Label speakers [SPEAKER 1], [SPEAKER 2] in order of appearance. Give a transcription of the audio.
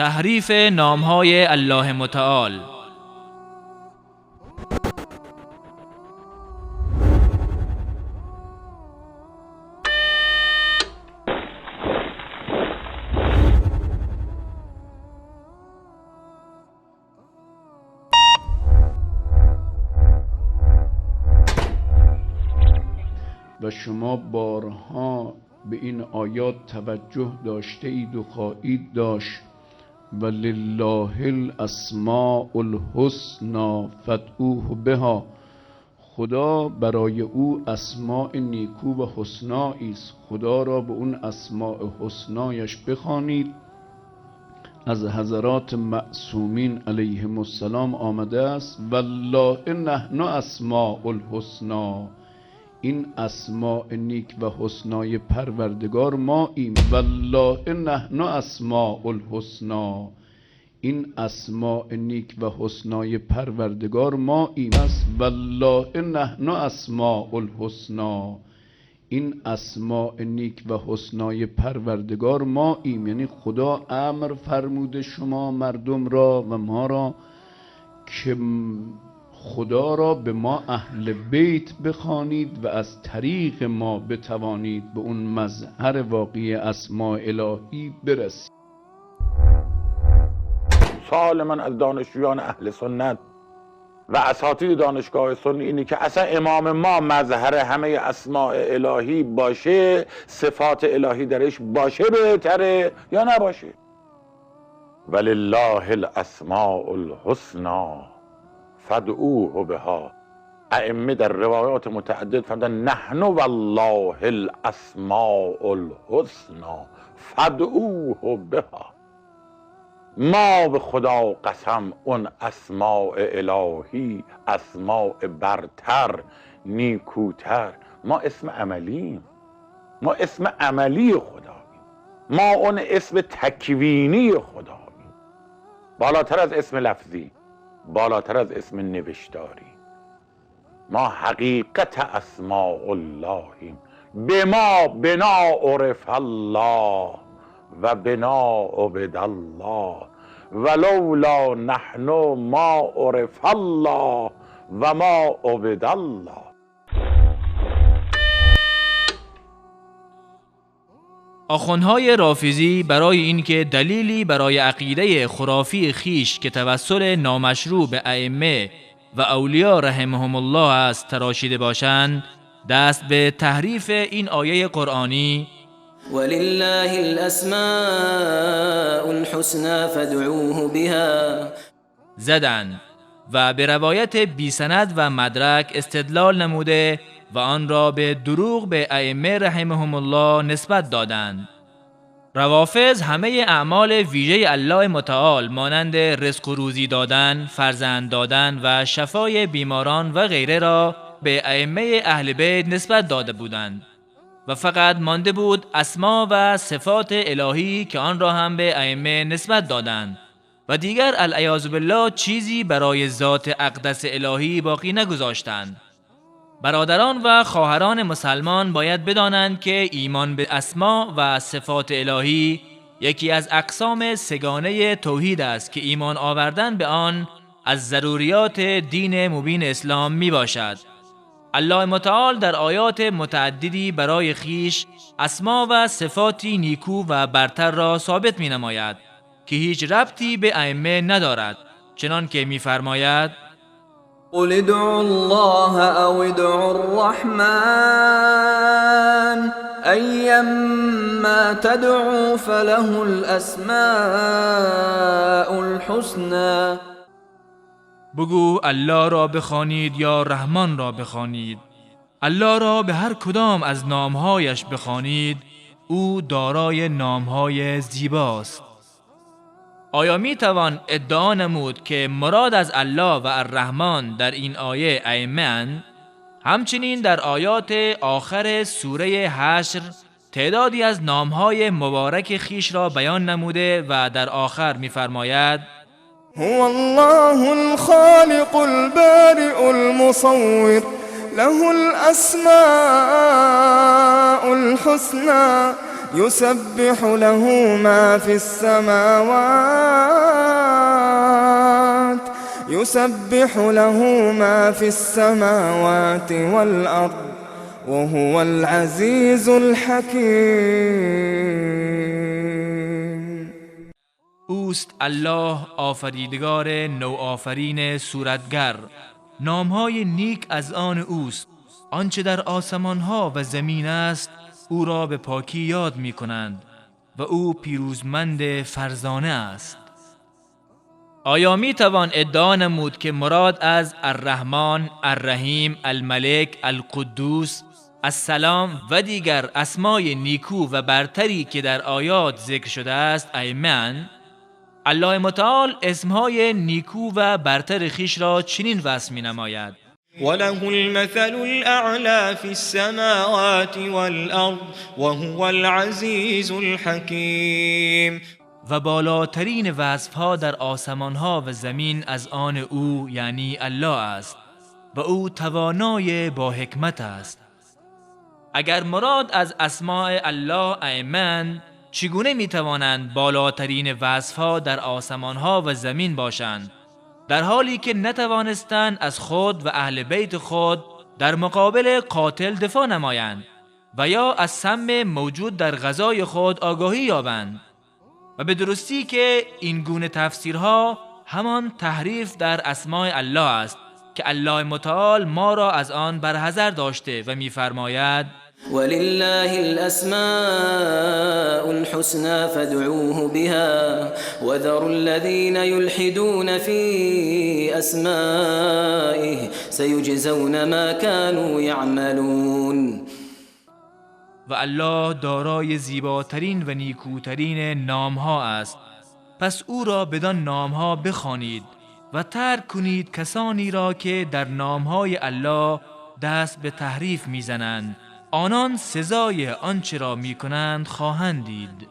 [SPEAKER 1] تحریف نامهای الله متعال.
[SPEAKER 2] و شما بارها به این آیات توجه داشته اید و خواهید داشت و لله الاسماء الحسنی فادعوه بها. خدا برای او اسماء نیکو و حسنایی است، خدا را به اون اسماء حسنایش بخوانید. از حضرات معصومین علیهم السلام آمده است والله نحن اسماء الحسنی، این اسماء نیک و حسنای پروردگار ما ایم. والله نحن اسماء الحسنی، این اسماء نیک و حسنای پروردگار ما ایم. والله نحن اسماء الحسنی، این اسماء نیک و حسنای پروردگار ما ایم. یعنی خدا امر فرموده شما مردم را و ما را که خدا را به ما اهل بیت بخوانید و از طریق ما بتوانید به اون مظهر واقعی اسماء الهی برسید.
[SPEAKER 3] سوال من از دانشجویان اهل سنت و اساتید دانشگاه سنی اینه که اصلا امام ما مظهر همه اسماء الهی باشه، صفات الهی درش باشه بهتره یا نباشه؟ ولله الاسماء الحسنی فادعوه بها. ائمه در روایات متعدد فرمودن نحن والله الاسماء الحسنی فادعوه بها. ما به خدا قسم اون اسماء الهی، اسماء برتر نیکوتر، ما اسم عملیم، ما اسم عملی خداییم، ما اون اسم تکوینی خداییم، بالاتر از اسم لفظی، بالاتر از اسم نوشتاری. ما حقیقت اسماء اللهیم. بما بنا عرف الله و بنا عبد الله ولولا نحن ما عرف الله و ما عبد الله.
[SPEAKER 1] آخوندهای رافضی برای اینکه دلیلی برای عقیده خرافی خیش که توسل نامشروع به ائمه و اولیاء رحمهم الله است تراشیده باشند، دست به تحریف این آیه قرآنی
[SPEAKER 4] ولله الاسماء الحسنى فادعوه بها
[SPEAKER 1] زدند و به روایت بی سند و مدرک استدلال نموده و آن را به دروغ به ائمه رحمهم الله نسبت دادند. روافض همه اعمال ویژه الله متعال مانند رزق و روزی دادن، فرزند دادن و شفای بیماران و غیره را به ائمه اهل بیت نسبت داده بودند و فقط مانده بود اسما و صفات الهی که آن را هم به ائمه نسبت دادند و دیگر العیاذ بالله چیزی برای ذات اقدس الهی باقی نگذاشتند. برادران و خواهران مسلمان باید بدانند که ایمان به اسما و صفات الهی یکی از اقسام سگانه توحید است که ایمان آوردن به آن از ضروریات دین مبین اسلام می باشد. الله متعال در آیات متعددی برای خیش اسما و صفاتی نیکو و برتر را ثابت می نماید که هیچ ربطی به ائمه ندارد، چنان که می فرماید
[SPEAKER 4] قل ادعوا الله او ادعوا الرحمن ایما تدعوا فله الاسماء الحسنى.
[SPEAKER 1] بگو الله را بخوانید یا رحمان را بخوانید، الله را به هر کدام از نامهایش بخوانید، او دارای نامهای زیباست. آیا می توان ادعا نمود که مراد از الله و الرحمن در این آیه ائمه اند؟ همچنین در آیات آخر سوره حشر تعدادی از نامهای مبارک خیش را بیان نموده و در آخر می فرماید
[SPEAKER 5] هو الله الخالق البارئ المصور له الاسماء الحسنى يسبح له ما في السماوات يسبح له ما في السماوات والأرض وهو العزيز الحكيم.
[SPEAKER 1] اوست الله آفریدگار نوآفرین صورتگر. نامهای نیک از آن اوست. آنچه در آسمانها و زمین است او را به پاکی یاد می کنند و او پیروزمند فرزانه است. آیا می توان ادعا نمود که مراد از الرحمن، الرحیم، الملک، القدوس، السلام و دیگر اسمای نیکو و برتری که در آیات ذکر شده است ائمه؟ الله متعال اسمهای نیکو و برتر خیش را چنین وصف می نماید:
[SPEAKER 6] وله المثل الأعلى في السماوات والأرض وهو العزيز الحكيم.
[SPEAKER 1] و بالاترین وصفها در آسمانها و زمین از آن او یعنی الله است و او توانای با حکمت است. اگر مراد از اسماء الله ائمه، چگونه می توانند بالاترین وصفها در آسمانها و زمین باشند در حالی که نتوانستند از خود و اهل بیت خود در مقابل قاتل دفاع نمایند و یا از سم موجود در غذای خود آگاهی یابند؟ و به درستی که این گونه تفسیرها همان تحریف در اسماء الله است که الله متعال ما را از آن برحذر داشته و می‌فرماید:
[SPEAKER 4] ولله الأسماء الحسنى فادعوه بها وذروا الذين يلحدون في أسمائه سيجزون ما كانوا يعملون.
[SPEAKER 1] و الله دارای زیباترین و نیکوترین نامها است، پس او را بدان نامها بخوانید و ترک کنید کسانی را که در نامهای الله دست به تحریف میزنند. آنان سزای آنچه را میکنند خواهند دید.